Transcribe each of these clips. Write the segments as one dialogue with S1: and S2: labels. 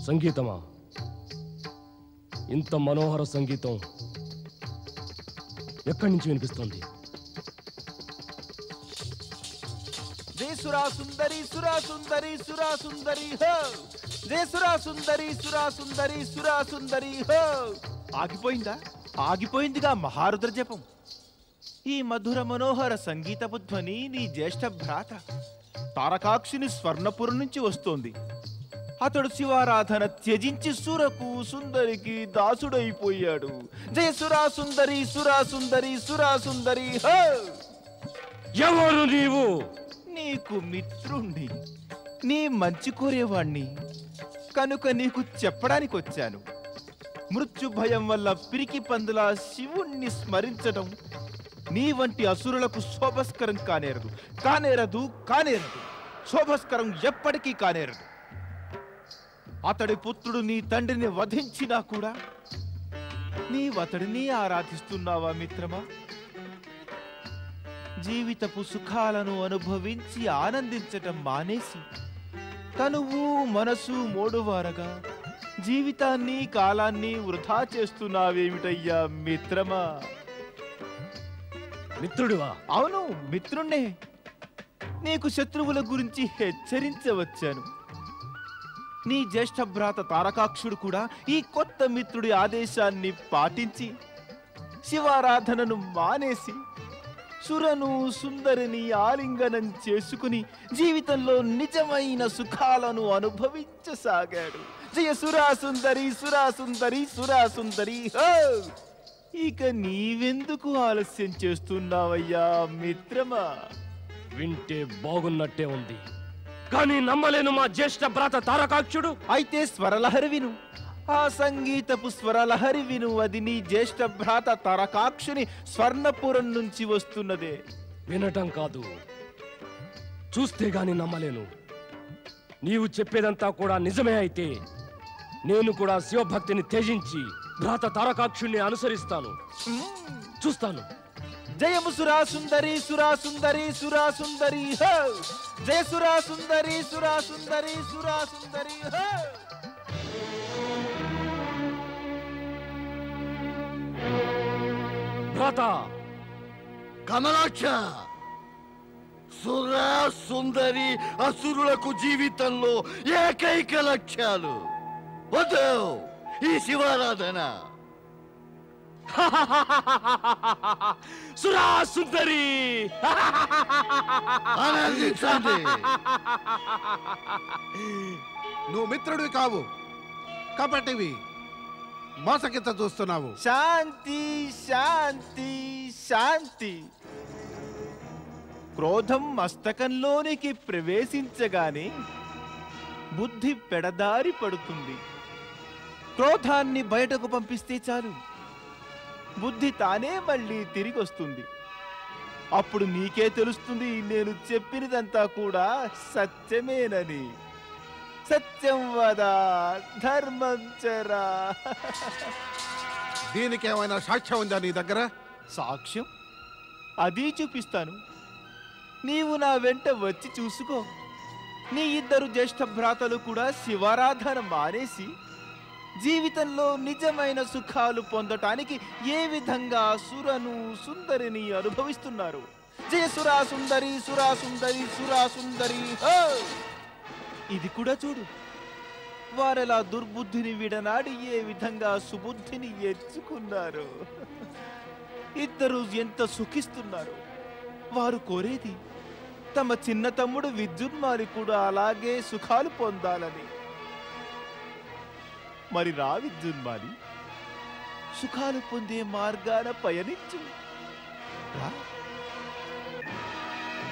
S1: సంగీతమా? ఇంత మనోహర సంగీతం ఎక్కడి నుంచి వినిపిస్తుంది?
S2: జయ సురా సుందరి సురా సుందరి సురా సుందరి హో, జయ సురా సుందరి సురా సుందరి సురా సుందరి హో. ఆగిపోయిందా? ఆగిపోయిందిగా మహారుద్ర జపం. ఈ మధుర మనోహర సంగీతపు ధ్వని నీ జ్యేష్ఠ భ్రాత తారకాక్షుని స్వర్ణపురం నుంచి వస్తోంది. అతడు శివారాధన త్యజించి సురకు సుందరికి దాసుడైపోయాడు. జయ సురా సుందరి సురా సుందరి సురా సుందరి హో.
S1: ఎవరు నీవు?
S2: నీకు మిత్రుణ్ణి, నీ మంచి కోరేవాణ్ణి కనుక నీకు చెప్పడానికి వచ్చాను. మృత్యు భయం వల్ల పిరికి పందుల శివుణ్ణి స్మరించడం నీ వంటి అసురులకు శోభస్కరం కానేరదు, కానేరదు, కానేరదు. శోభస్కరం ఎప్పటికీ కానేరదు. అతడి పుత్రుడు నీ తండ్రిని వధించినా కూడా నీవతడిని ఆరాధిస్తున్నావా మిత్రమా? జీవితపు సుఖాలను అనుభవించి ఆనందించటం మానేసి తనువు మనసు మోడువారగా జీవితాన్ని కాలాన్ని వృధా చేస్తున్నావేమిటయ్యా మిత్రమా?
S1: మిత్రుడివా?
S2: అవును, మిత్రుణ్ణే. నీకు శత్రువుల గురించి హెచ్చరించవచ్చాను. నీ జ్యేష్ఠ భ్రాత తారకాక్షుడు కూడా ఈ కొత్త మిత్రుడి ఆదేశాన్ని పాటించి శివారాధనను మానేసి సురను సుందరిని ఆలింగనం చేసుకుని జీవితంలో నిజమైన సుఖాలను అనుభవించసాగాడు. జయ సురా సుందరి సురా సుందరి సురా సుందరి హో. ఇక నీవెందుకు ఆలస్యం చేస్తున్నావయ్యా మిత్రమా?
S1: వింటే బాగున్నట్టే ఉంది, కానీ నమ్మలేను మా జ్యేష్ఠ భ్రాత తారకాక్షుడు.
S2: అయితే స్వరలహరి విను, ఆ సంగీతపు స్వరలహరి విను. అది నీ జ్యేష్ఠ భ్రాత తారకాక్షుని స్వర్ణపురం నుంచి వస్తున్నదే.
S1: వినటం కాదు, చూస్తే గాని నమ్మలేను. నీవు చెప్పేదంతా కూడా నిజమే అయితే నేను కూడా శివభక్తిని త్యజించి భ్రాత తారకాక్షుణ్ణి అనుసరిస్తాను. చూస్తాను.
S2: జయము సురా సుందరి సురా సుందరి సురా సుందరి హో. జయ సురా సుందరి సురా సుందరి సురా సుందరి హో.
S1: భ్రాత
S3: కమలాక్ష, సుర సుందరి అసురులకు జీవితంలో ఏకైక లక్ష్యాలు. వద్దు ఈ శివారాధన.
S1: సురా సుందరి
S3: ఆనందించండి.
S4: నువ్వు మిత్రుడివి కావు, కపటివి. మోసకింత చూస్తున్నావు.
S2: శాంతి శాంతి శాంతి. క్రోధం మస్తకంలోనికి ప్రవేశించగానే బుద్ధి పెడదారి పడుతుంది. క్రోధాన్ని బయటకు పంపిస్తే చాలు, బుద్ధి తానే మళ్ళీ తిరిగి వస్తుంది. అప్పుడు నీకే తెలుస్తుంది నేను చెప్పినదంతా కూడా సత్యమేనని. సత్యం వద ధర్మం చరా.
S4: దీనికి ఏమైనా సాక్ష్యం ఉందా నీ దగ్గర?
S2: సాక్ష్యం అది చూపిస్తాను. నీవు నా వెంట వచ్చి చూసుకో. నీ ఇద్దరు జ్యేష్ఠ భ్రాతలు కూడా శివారాధన మానేసి జీవితంలో నిజమైన సుఖాలు పొందటానికి ఏ విధంగా సురను సుందరిని అనుభవిస్తున్నారు. జయ సురా సుందరి సురా సుందరి సురా సుందరి హో. ఇది కూడా చూడు, వారెలా దుర్బుద్ధిని విడనాడి ఏ విధంగా సుబుద్ధిని ఎచ్చుకున్నారు. ఇద్దరు ఎంత సుఖిస్తున్నారు. వారు కోరేది తమ చిన్న తమ్ముడు విద్యున్మాలి కూడా అలాగే సుఖాలు పొందాలని. మరి రా విద్యున్మాలి, సుఖాలు పొందే మార్గాన పయనించు.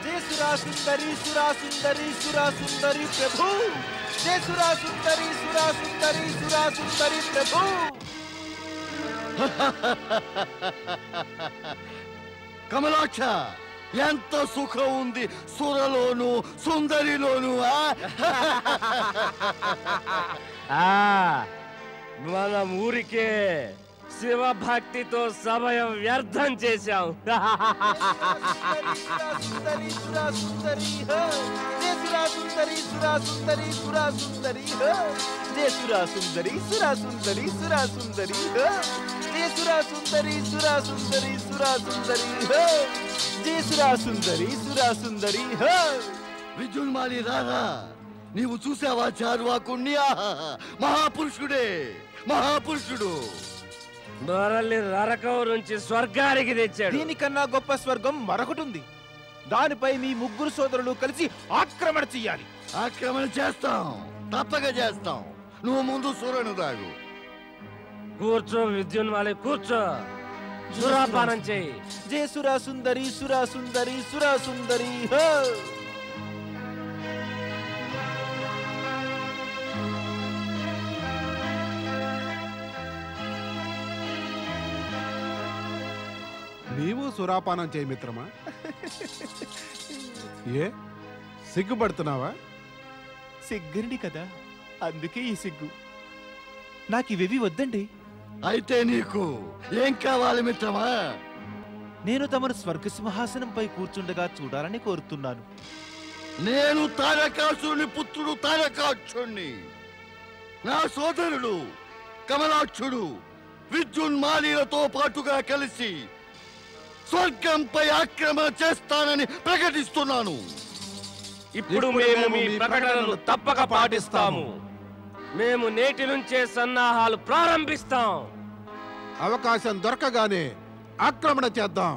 S2: జయ సురా సుందరి సురా సుందరి సురా సుందరి ప్రభు. జయ సురా సుందరి సురా సుందరి సురా సుందరి ప్రభు.
S3: కమలాక్ష, ఎంత సుఖం ఉంది సురలోను సుందరిలోను.
S1: మన ఊరికే శివ భక్తితో సమయం వ్యర్థం చేశాం.
S2: సుందరి సురా సుందరి హో జయ సురా సుందరి సురా సుందరి సురా సుందరి హో జయ సురా సుందరి సురా సుందరి సురా సుందరి హో జయ సురా సుందరి సురా సుందరి సురా సుందరి హో జయ సురా సుందరి సురా సుందరి హో.
S3: విద్యున్మాలి రారా, నీవు చూసావా చార్వాకుణ్ణి? మహాపురుషుడే, మహాపురుషుడు.
S1: మనల్ని నరకం నుంచి స్వర్గానికి తెచ్చాడు.
S2: దీనికన్నా గొప్ప స్వర్గం మరొకటి ఉంది. దానిపై మీ ముగ్గురు సోదరులు కలిసి ఆక్రమణ చెయ్యాలి.
S3: ఆక్రమణ చేస్తాం, తప్పక చేస్తాం. నువ్వు ముందు సూర్యుని దాగు.
S1: కూర్చో విద్యున్మాలి, కూర్చో. సురాపానం చేయి.
S2: జయ సురా సుందరి సురా సుందరి సురా సుందరి హో.
S4: నీవు సురాపానం చేయి మిత్రమా. ఏ సిగ్గుపడుతున్నావా?
S2: సిగ్గుండి కదా, అందుకే ఈ సిగ్గు. నాకివేవి వద్దండి.
S3: అయితే నీకు ఏం కావాలి మిత్రమా?
S2: నేను తమను స్వర్గ సింహాసనంపై కూర్చుండగా చూడాలని కోరుతున్నాను.
S3: నేను తారకాసురుని పుత్రుడు తారకాక్షుణ్ణి. నా సోదరుడు కమలాక్షుడు విద్యున్మాలిలతో పాటుగా కలిసి స్వర్గంపై ఆక్రమణ చేస్తానని ప్రకటిస్తున్నాను.
S1: ఇప్పుడు మేము మీ ప్రకటనను తప్పక పాటిస్తాము. మేము నేటి నుంచే సన్నాహాలు ప్రారంభిస్తాం.
S4: అవకాశం దొరకగానే ఆక్రమణ చేద్దాం.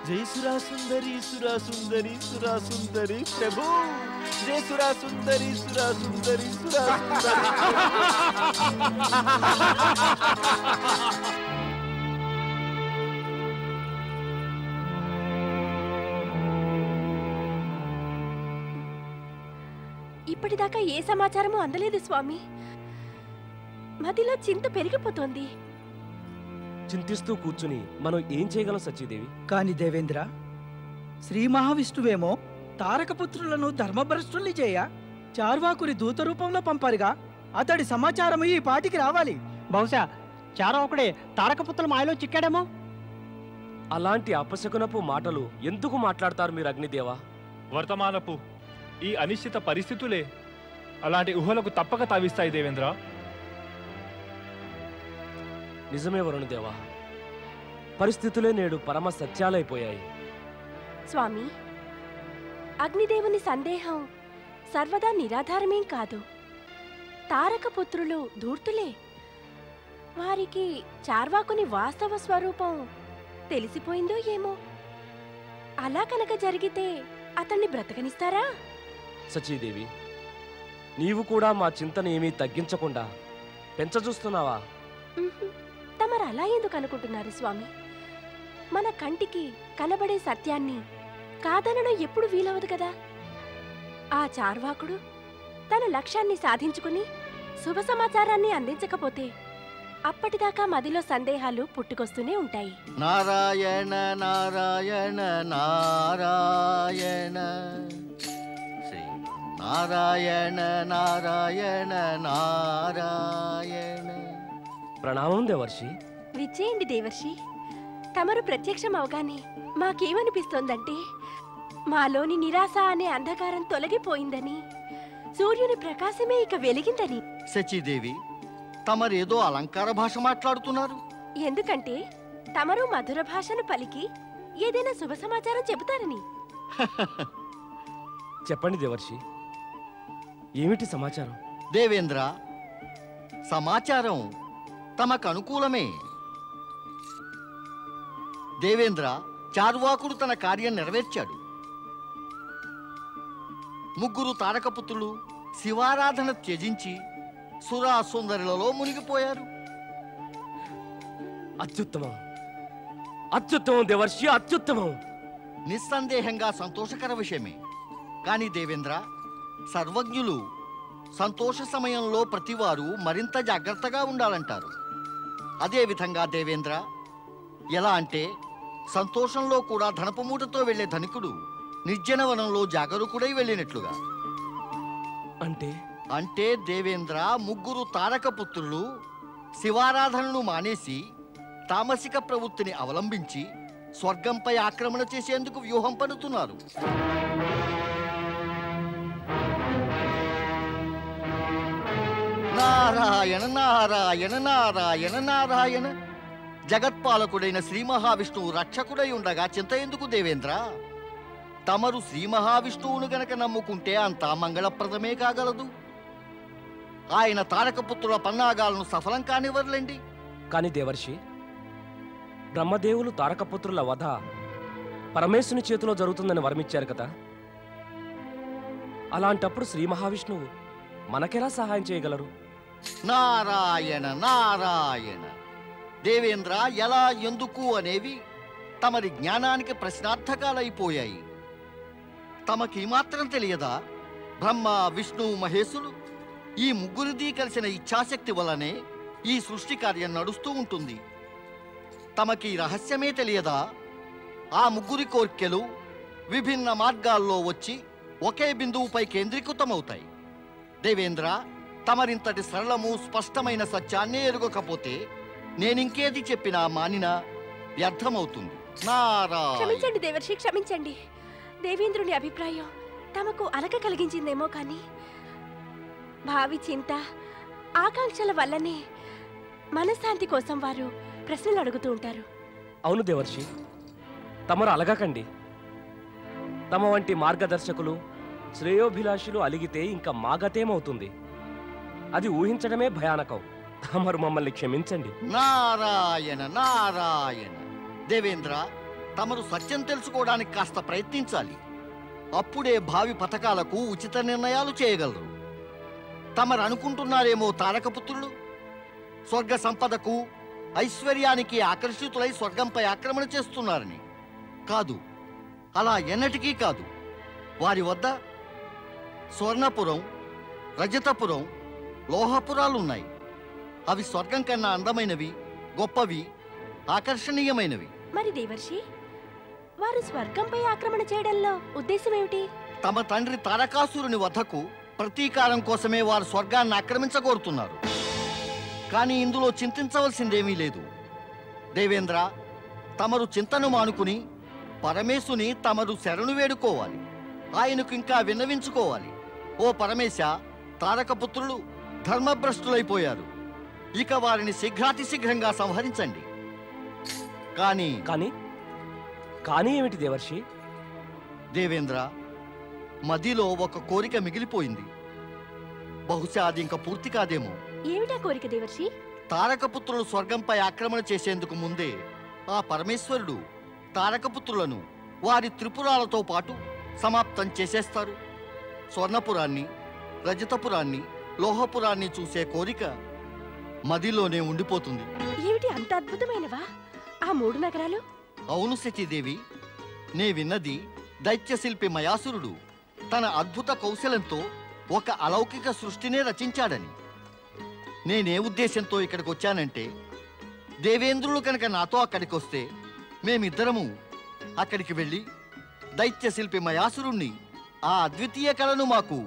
S2: జై సురా సుందరి సురా సుందరి సురా సుందరి ప్రభు. జై సురా సుందరి సురా సుందరి సురా సుందరి.
S5: ఇప్పటిదాకా ఏ సమాచారము అందలేదు స్వామి. మదిలో చింత పెరిగిపోతోంది.
S1: చింతిస్తూ కూర్చుని మనం ఏం చేయగలం సచీదేవి?
S6: కాని దేవేంద్ర, శ్రీ మహావిష్ణువేమో తారకపుత్రులను ధర్మభ్రష్టుల్ని చేయ చార్వాకుని దూత రూపంలో పంపారుగా. అతడి సమాచారము ఈ పాటికి రావాలి.
S7: బహుశా చారవకుడే తారకపుత్రుల మాయలో చిక్కాడేమో.
S1: అలాంటి అపశకునపు మాటలు ఎందుకు మాట్లాడతారు మీరు అగ్నిదేవా?
S8: వర్తమానపు ఈ అనిశ్చిత పరిస్థితులే అలాంటి ఊహలకు తప్పక తావిస్తాయి దేవేంద్ర.
S1: నిజమే వరుణదేవా, పరిస్థితులే నేడు పరమ సత్యాలైపోయాయి.
S5: స్వామి, అగ్నిదేవుని సందేహం సర్వదా నిరాధారమేం కాదు. తారకపుత్రులు ధూర్తులే. వారికి చార్వాకుని వాస్తవ స్వరూపం తెలిసిపోయిందో ఏమో. అలా కనుక జరిగితే అతన్ని బ్రతకనిస్తారా?
S1: సచీదేవి, నీవు కూడా మా చింతను ఏమీ తగ్గించకుండా పెంచచూస్తున్నావా?
S5: తమరు అలా ఎందుకు అనుకుంటున్నారు స్వామి? మన కంటికి కనబడే సత్యాన్ని కాదనడం ఎప్పుడు వీలవదు కదా. ఆ చార్వాకుడు తన లక్ష్యాన్ని సాధించుకుని శుభ సమాచారాన్ని అందించకపోతే అప్పటిదాకా మదిలో సందేహాలు పుట్టుకొస్తూనే ఉంటాయి.
S3: నారాయణ నారాయణ నారాయణ శ్రీ నారాయణ నారాయణ నారాయణ.
S1: ప్రణామం దేవర్షి.
S5: విచ్చేయండి దేవర్షి. తమరు ప్రత్యక్షం అవగానే మాకేమనిపిస్తోందంటే మాలోని నిరాశ అనే అంధకారం తొలగిపోయిందని, సూర్యుని ప్రకాశమే ఇక వెలిగిందని.
S3: సచీదేవి, తమరేదో అలంకార భాష మాట్లాడుతున్నారు.
S5: ఎందుకంటే తమరు మధుర భాషను పలికి ఏదైనా శుభ సమాచారం చెబుతారని.
S1: చెప్పండి దేవర్షి, ఏమిటి సమాచారం?
S3: దేవేంద్ర, సమాచారం తమకు అనుకూలమే. దేవేంద్ర, చార్వాకుడు తన కార్యం నెరవేర్చాడు. ముగ్గురు తారకపుత్రులు శివారాధన త్యజించి సురా సుందరులలో మునిగిపోయారు.
S1: అత్యుత్తమం, అత్యుత్తమం దేవర్షి, అత్యుత్తమం.
S3: నిస్సందేహంగా సంతోషకర విషయమే. కానీ దేవేంద్ర, సర్వజ్ఞులు సంతోష సమయంలో ప్రతివారు మరింత జాగ్రత్తగా ఉండాలంటారు. అదేవిధంగా దేవేంద్ర, ఎలా అంటే సంతోషంలో కూడా ధనపు మూటతో వెళ్లే ధనికుడు నిర్జనవనంలో జాగరూకుడై వెళ్ళినట్లుగా.
S1: అంటే
S3: దేవేంద్ర, ముగ్గురు తారకపుత్రులు శివారాధనను మానేసి తామసిక ప్రవృత్తిని అవలంబించి స్వర్గంపై ఆక్రమణ చేసేందుకు వ్యూహం పన్నుతున్నారు. నారాయణ నారాయణ నారాయణ నారాయణ. జగత్పాలకుడైన శ్రీ మహావిష్ణువు రక్షకుడై ఉండగా చింత ఎందుకు దేవేంద్ర? తమరు శ్రీ మహావిష్ణువును గనక నమ్ముకుంటే అంతా మంగళప్రదమే కాగలదు. ఆయన తారకపుత్రుల పన్నాగాలను సఫలం కానివ్వరులేండి.
S1: కాని దేవర్షి, బ్రహ్మదేవులు తారకపుత్రుల వధ పరమేశ్వరుని చేతిలో జరుగుతుందని వరమిచ్చారు కదా. అలాంటప్పుడు శ్రీ మహావిష్ణువు మనకెలా సహాయం చేయగలరు?
S3: నారాయణ నారాయణ. దేవేంద్ర, ఎలా ఎందుకు అనేవి తమరి జ్ఞానానికి ప్రశ్నార్థకాలైపోయాయి. తమకి మాత్రం తెలియదా? బ్రహ్మ, విష్ణు, మహేశులు ఈ ముగ్గురిది కలిసిన ఇచ్ఛాశక్తి వలనే ఈ సృష్టి కార్యం నడుస్తూ ఉంటుంది. తమకి రహస్యమే తెలియదా? ఆ ముగ్గురి కోర్కెలు విభిన్న మార్గాల్లో వచ్చి ఒకే బిందువుపై కేంద్రీకృతమవుతాయి. దేవేంద్ర, తమరింతటి సరళము స్పష్టమైన సత్యాన్నే ఎరుగకపోతే నేనింకేది చెప్పినా మానినా వ్యర్థమవుతుంది. నారాయణ.
S5: క్షమించండి దేవర్షి, క్షమించండి. దేవేంద్రుని అభిప్రాయం తమకు అలక కలిగించిందేమో కానీ భావి చింత ఆకాంక్షల వల్లనే మనశ్శాంతి కోసం వారు ప్రశ్నలు అడుగుతూ ఉంటారు.
S1: అవును దేవర్షి, తమరు అలగకండి. తమ వంటి మార్గదర్శకులు శ్రేయోభిలాషులు అలిగితే ఇంకా మాగతేమవుతుంది? అది ఊహించడమే భయానకం. తమరు మమ్మల్ని క్షమించండి.
S3: నారాయణ నారాయణ. దేవేంద్ర, తమరు సత్యం తెలుసుకోవడానికి కాస్త ప్రయత్నించాలి. అప్పుడే భావి పథకాలకు ఉచిత నిర్ణయాలు చేయగలరు. తమరు అనుకుంటున్నారేమో తారకపుత్రులు స్వర్గ సంపదకు ఐశ్వర్యానికి ఆకర్షితులై స్వర్గంపై ఆక్రమణ చేస్తున్నారని. కాదు, అలా ఎన్నటికీ కాదు. వారి వద్ద స్వర్ణపురం, రజతపురం, లోహపురాలున్నాయి. అవి స్వర్గం కన్నా అందమైనవి, గొప్పవి, ఆకర్షణీయమైనవి.
S5: మరి దేవర్షి, వారు స్వర్గంపై ఆక్రమణ చేయడంలో ఉద్దేశం ఏమిటి?
S3: తమ తండ్రి తారకాసురుని వధకు ప్రతీకారం కోసమే వారు స్వర్గాన్ని ఆక్రమించగోరుతున్నారు. కానీ ఇందులో చింతించవలసిందేమీ లేదు. దేవేంద్ర, తమరు చింతను మానుకుని పరమేశుని తమరు శరణు వేడుకోవాలి. ఆయనకు ఇంకా విన్నవించుకోవాలి. ఓ పరమేశ, తారకపుత్రులు ధర్మభ్రష్టులైపోయారు. ఇక వారిని శీఘ్రాతిశీఘ్రంగా సంహరించండి. కానీ
S1: కానీ కానీ ఏమిటి దేవర్షి?
S3: దేవేంద్ర, మదిలో ఒక కోరిక మిగిలిపోయింది. బహుశా అది ఇంకా పూర్తి కాదేమో.
S5: ఏమిటా కోరిక దేవర్షి?
S3: తారకపుత్రులు స్వర్గంపై ఆక్రమణ చేసేందుకు ముందే ఆ పరమేశ్వరుడు తారకపుత్రులను వారి త్రిపురాలతో పాటు సమాప్తం చేసేస్తారు. స్వర్ణపురాన్ని, రజతపురాన్ని, లోహపురాన్ని చూసే కోరిక మదిలోనే ఉండిపోతుంది.
S5: ఏమిటి అంత అద్భుతమైనవా ఆ 3 నగరాలు?
S3: అవును సతీదేవి, నే విన్నది దైత్యశిల్పి మయాసురుడు తన అద్భుత కౌశలంతో ఒక అలౌకిక సృష్టినే రచించాడని. నేనే ఉద్దేశంతో ఇక్కడికి వచ్చానంటే, దేవేంద్రులు కనుక నాతో అక్కడికి వస్తే మేమిద్దరము అక్కడికి వెళ్ళి దైత్యశిల్పి మయాసురుణ్ణి ఆ అద్వితీయ కళను మాకు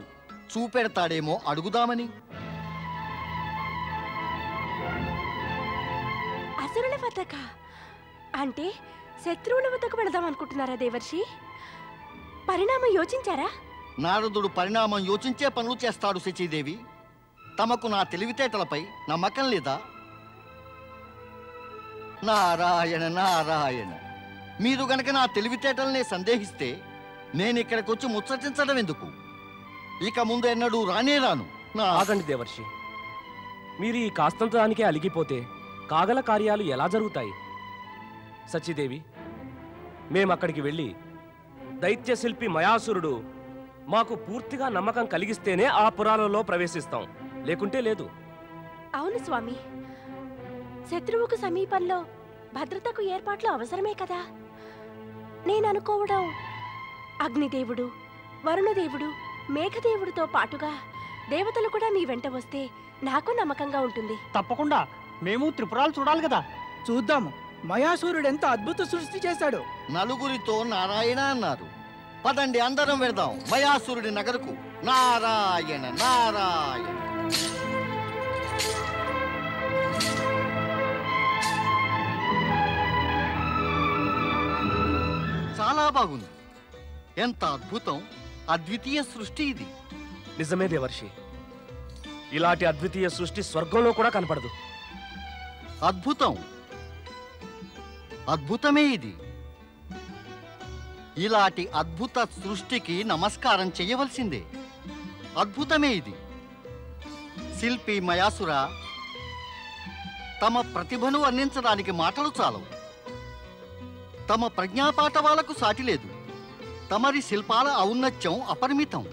S3: చూపెడతాడేమో అడుగుదామని.
S5: అసురుల వద్దక అంటే శత్రువుల వద్దకు వెళదాం అనుకుంటున్నారా దేవర్షి? పరిణామం యోచించారా?
S3: నారదుడు పరిణామం యోచించే పనులు చేస్తాడు శచీదేవి. తమకు నా తెలివితేటలపై నమ్మకం లేదా? నారాయణ నారాయణ. మీరు గనక నా తెలివితేటలనే సందేహిస్తే నేనిక్కడికొచ్చి ముచ్చటించడం ఎందుకు? ఇక ముందు ఎన్నడూ రానే రాను.
S1: ఆగండి దేవర్షి, మీరు ఈ కాస్తంత దానికే అలిగిపోతే కాగల కార్యాలు ఎలా జరుగుతాయి? సచీదేవి, మేమక్కడికి వెళ్ళి దైత్యశిల్పి మయాసురుడు మాకు పూర్తిగా నమ్మకం కలిగిస్తేనే ఆ పురాలలో ప్రవేశిస్తాం, లేకుంటే లేదు.
S5: అవును స్వామి, శత్రువుకు సమీపంలో భద్రతకు ఏర్పాట్లు అవసరమే కదా. నేననుకోవడం అగ్నిదేవుడు, వరుణదేవుడు, మేఘదేవుడితో పాటుగా దేవతలు కూడా మీ వెంట వస్తే నాకు నమ్మకంగా ఉంటుంది.
S7: తప్పకుండా మేము త్రిపురాలు చూడాలి కదా.
S6: చూద్దాము మయాసూరుడు ఎంత అద్భుత సృష్టి చేశాడు.
S3: నలుగురితో నారాయణ అన్నారు. పదండి, అందరం వెళదాం మయాసురుడి నగరకు. నారాయణ నారాయణ. చాలా బాగుంది. ఎంత అద్భుతం, అద్వితీయ సృష్టి ఇది.
S1: నిజమే దేవర్షి, ఇలాంటి అద్వితీయ సృష్టి స్వర్గంలో కూడా కనపడదు.
S3: అద్భుతం, అద్భుతమే ఇది. ఇలాంటి అద్భుత సృష్టికి నమస్కారం చేయవలసిందే. అద్భుతమే ఇది. శిల్పి మయాసుర తమ ప్రతిభను వర్ణించడానికి మాటలు చాలవు. తమ ప్రజ్ఞాపాఠవాలకు సాటి లేదు. తమరి శిల్పాల ఔన్నత్యం అపరిమితం.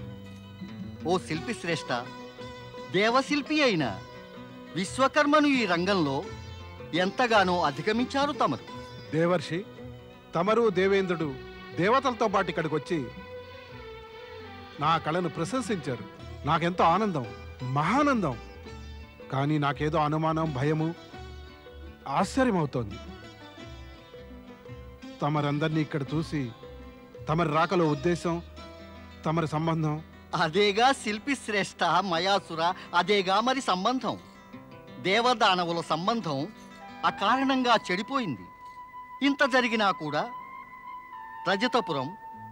S3: ఓ శిల్పి శ్రేష్ఠ, దేవశిల్పి అయిన విశ్వకర్మను ఈ రంగంలో ఎంతగానో అధిగమించారు తమరు.
S4: దేవర్షి, తమరు దేవేంద్రుడు దేవతలతో పాటు ఇక్కడికి వచ్చి నా కళను ప్రశంసించారు. నాకెంతో ఆనందం, మహానందం. కానీ నాకేదో అనుమానం, భయము, ఆశ్చర్యమవుతోంది. తమరందరినీ ఇక్కడ చూసి తమరి రాకలో ఉద్దేశం, తమరి సంబంధం.
S3: అదేగా శిల్పి శ్రేష్ఠ మయాసుర, అదేగా మరి సంబంధం. దేవదానవుల సంబంధం అకారణంగా చెడిపోయింది. ఇంత జరిగినా కూడా రజతపురం,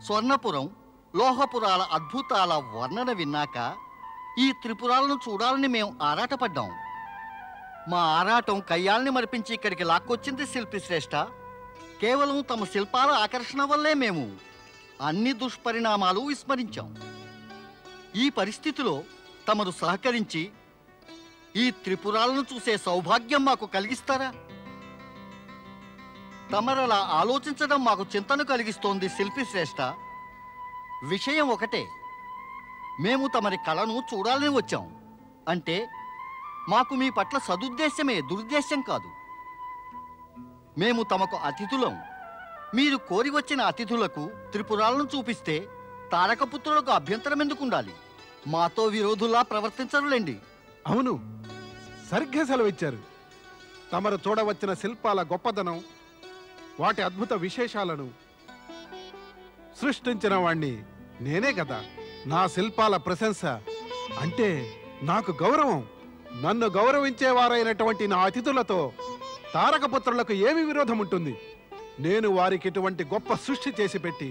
S3: స్వర్ణపురం, లోహపురాల అద్భుతాల వర్ణన విన్నాక ఈ త్రిపురాలను చూడాలని మేము ఆరాటపడ్డాం. మా ఆరాటం కయ్యాల్ని మరిపించి ఇక్కడికి లాక్కొచ్చింది శిల్పి శ్రేష్ఠ. కేవలం తమ శిల్పాల ఆకర్షణ వల్లే మేము అన్ని దుష్పరిణామాలు విస్మరించాం. ఈ పరిస్థితిలో తమరు సహకరించి ఈ త్రిపురాలను చూసే సౌభాగ్యం మాకు కలిగిస్తారా? తమరలా ఆలోచించడం మాకు చింతను కలిగిస్తోంది శిల్పి శ్రేష్ఠ. విషయం ఒకటే, మేము తమరి కళను చూడాలని వచ్చాం. అంటే మాకు మీ పట్ల సదుద్దేశమే, దురుద్దేశం కాదు. మేము తమకు అతిథులం. మీరు కోరి వచ్చిన అతిథులకు త్రిపురాలను చూపిస్తే తారకపుత్రులకు అభ్యంతరం ఎందుకుండాలి? మాతో విరోధులా ప్రవర్తించరులేండి.
S4: అవును, సరిగ్గా సెలవిచ్చారు. తమరు చూడవచ్చిన శిల్పాల గొప్పదనం, వాటి అద్భుత విశేషాలను సృష్టించిన వాణ్ణి నేనే కదా. నా శిల్పాల ప్రశంస అంటే నాకు గౌరవం. నన్ను గౌరవించేవారైనటువంటి నా అతిథులతో తారకపుత్రులకు ఏమి విరోధం ఉంటుంది? నేను వారికి ఇటువంటి గొప్ప సృష్టి చేసి పెట్టి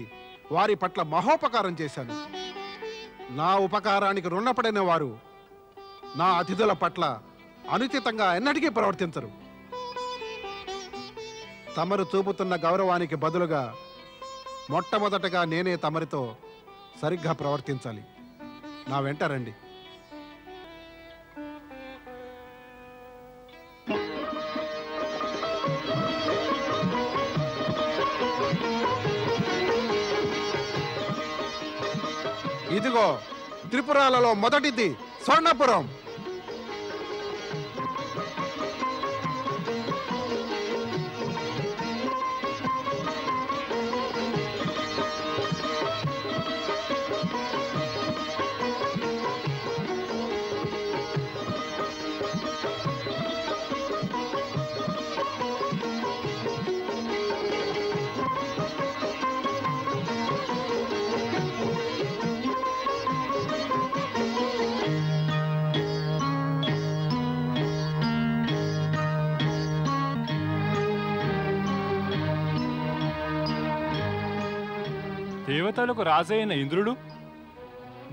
S4: వారి పట్ల మహోపకారం చేశాను. నా ఉపకారానికి రుణపడిన వారు నా అతిథుల పట్ల అనుచితంగా ఎన్నటికీ ప్రవర్తించరు. తమరు చూపుతున్న గౌరవానికి బదులుగా మొట్టమొదటగా నేనే తమరితో సరిగ్గా ప్రవర్తించాలి. నా వెంట రండి. ఇదిగో త్రిపురాలలో మొదటిది స్వర్ణపురం.
S8: దేవతలకు రాజైన ఇంద్రుడు,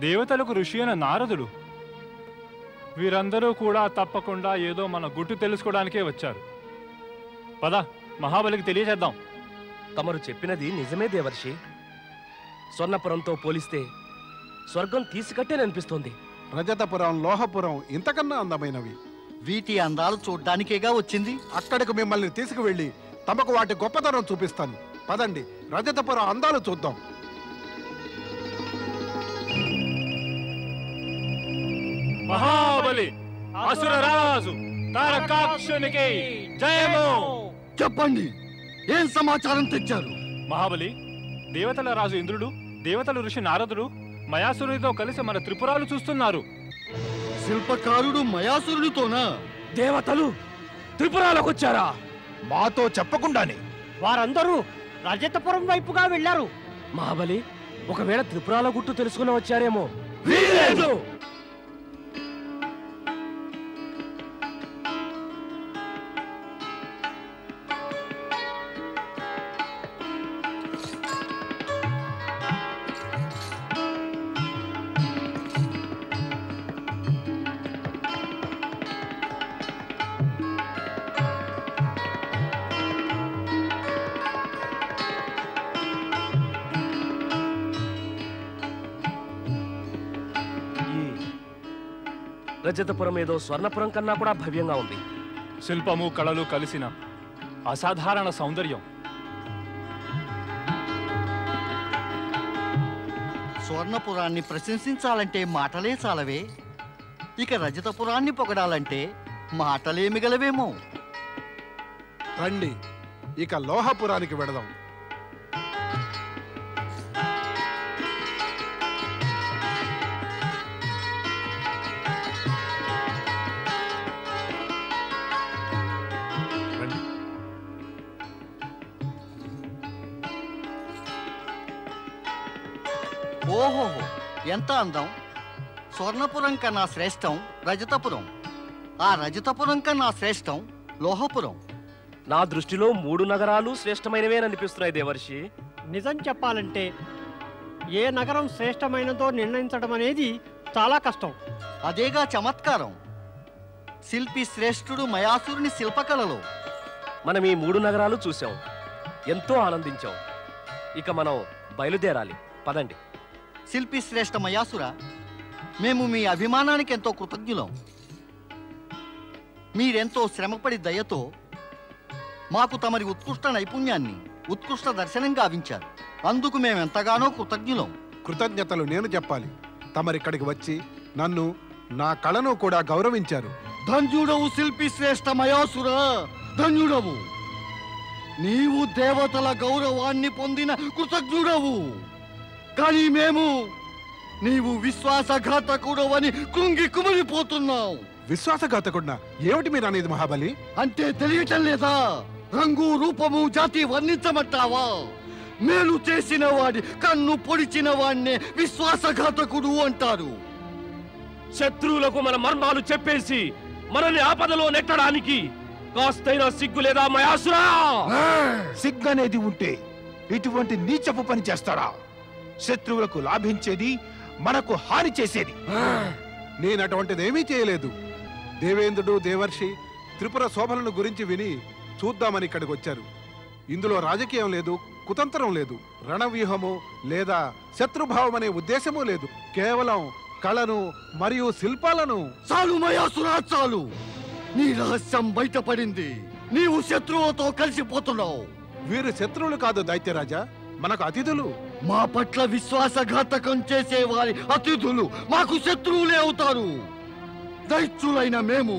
S8: దేవతలకు ఋషి అయిన నారదుడు, వీరందరూ కూడా తప్పకుండా ఏదో మన గుట్టు తెలుసుకోవడానికే వచ్చారు. పద, మహాబలికి తెలియజేద్దాం.
S1: తమరు చెప్పినది నిజమే దేవర్షి. స్వర్ణపురంతో పోలిస్తే స్వర్గం తీసికట్టేననిపిస్తోంది.
S4: రజతపురం, లోహపురం ఇంతకన్నా అందమైనవి.
S3: వీటి అందాలు చూడ్డానికేగా వచ్చింది.
S4: అక్కడికి మిమ్మల్ని తీసుకువెళ్ళి తమకు వాటి గొప్పతనం చూపిస్తాను. పదండి, రజతపురం అందాలు చూద్దాం.
S8: మహాబలి, అసురరాజు తారకాక్షునికి జయము.
S3: చెప్పండి, ఏం సమాచారం తెచ్చారు?
S8: మహాబలి, దేవతల రాజు ఇంద్రుడు, దేవతల ఋషి నారదుడు మయాసురుడితో కలిసి మన త్రిపురాలు చూస్తున్నారు.
S3: శిల్పకారుడు మయాసురుడితోనా?
S1: దేవతలు త్రిపురాలకు వచ్చారా?
S2: మాతో చెప్పకుండానే
S7: వారందరూ రజతపురం వైపుగా వెళ్ళారు.
S1: మహాబలి, ఒకవేళ త్రిపురాల గుట్టు తెలుసుకుని వచ్చారేమో.
S2: వీలేదు.
S1: రజతపురం ఏదో స్వర్ణపురం కన్నా కూడా భవ్యంగా ఉంది.
S8: శిల్పము కళలు కలిసిన అసాధారణ సౌందర్యం.
S3: స్వర్ణపురాన్ని ప్రశంసించాలంటే మాటలే చాలవే, ఇక రజతపురాన్ని పొగడాలంటే మాటలే మిగలవేమో.
S4: రండి, ఇక లోహపురానికి వెడదాం.
S3: ఓహో, ఎంత అందం! స్వర్ణపురం కన్నా శ్రేష్టం రజతపురం, ఆ రజతపురం కన్నా శ్రేష్టం లోహపురం.
S1: నా దృష్టిలో 3 నగరాలు శ్రేష్టమైనవే అనిపిస్తున్నాయి దేవర్షి.
S7: నిజం చెప్పాలంటే ఏ నగరం శ్రేష్టమైనదో నిర్ణయించడం అనేది చాలా కష్టం.
S3: అదేగా చమత్కారం. శిల్పి శ్రేష్ఠుడు మయాసురుని శిల్పకళలో.
S1: మనం ఈ 3 నగరాలు చూసాం, ఎంతో ఆనందించాం. ఇక మనం బయలుదేరాలి, పదండి.
S3: శిల్పి శ్రేష్ఠ మయాసుర, మేము మీ అభిమానానికి ఎంతో కృతజ్ఞులం. మీరెంతో శ్రమపడి దయతో మాకు తమరి ఉత్కృష్ట నైపుణ్యాన్ని ఉత్కృష్ట దర్శనం గావించారు. అందుకు మేమెంతగానో కృతజ్ఞులం.
S4: కృతజ్ఞతలు నేను చెప్పాలి. తమరిక్కడికి వచ్చి నన్ను, నా కళను కూడా గౌరవించారు.
S3: ధన్యుడవు శిల్పి శ్రేష్ఠ మయాసుర, ధన్యుడవు. నీవు దేవతల గౌరవాన్ని పొందిన కృతజ్ఞుడవు. కానీ మేము నీవు విశ్వాసఘాతకుడవని కృంగి కుమిలిపోతున్నావు.
S4: విశ్వాసఘాతకుడినా? ఏమిటి మీరు అనేది మహాబలి?
S3: అంటే తెలియటం లేదా? రంగు రూపము జాతి వర్ణించమంటావా? మేలు చేసిన వాడి కన్ను పొడిచిన వాడినే విశ్వాసఘాతకుడు అంటారు.
S1: శత్రువులకు మన మర్మాలు చెప్పేసి మనల్ని ఆపదలో నెట్టడానికి కాస్తైనా సిగ్గు లేదా మయాసురా?
S2: సిగ్గనేది ఉంటే ఇటువంటి నీచపు పని చేస్తారా? శత్రువులకు లాభించేది, మనకు హాని చేసేది.
S4: నేను అటువంటిదేమీ చేయలేదు. దేవేంద్రుడు, దేవర్షి త్రిపుర శోభలను గురించి విని చూద్దామని ఇక్కడికి వచ్చారు. ఇందులో రాజకీయం లేదు, కుతంత్రం లేదు, రణవ్యూహము లేదా శత్రుభావం అనే ఉద్దేశము లేదు. కేవలం కళను మరియు శిల్పాలను.
S3: చాలు మయాసురా, చాలు. నీ రహస్యం బయటపడింది. నీవు శత్రువుతో కలిసిపోతున్నావు.
S4: వీరు శత్రువులు కాదు దైత్యరాజా, మనకు అతిథులు.
S3: మా పట్ల విశ్వాసఘాతకం చేసే వారి అతిథులు మాకు శత్రువులే అవుతారు. దైత్యులైన మేము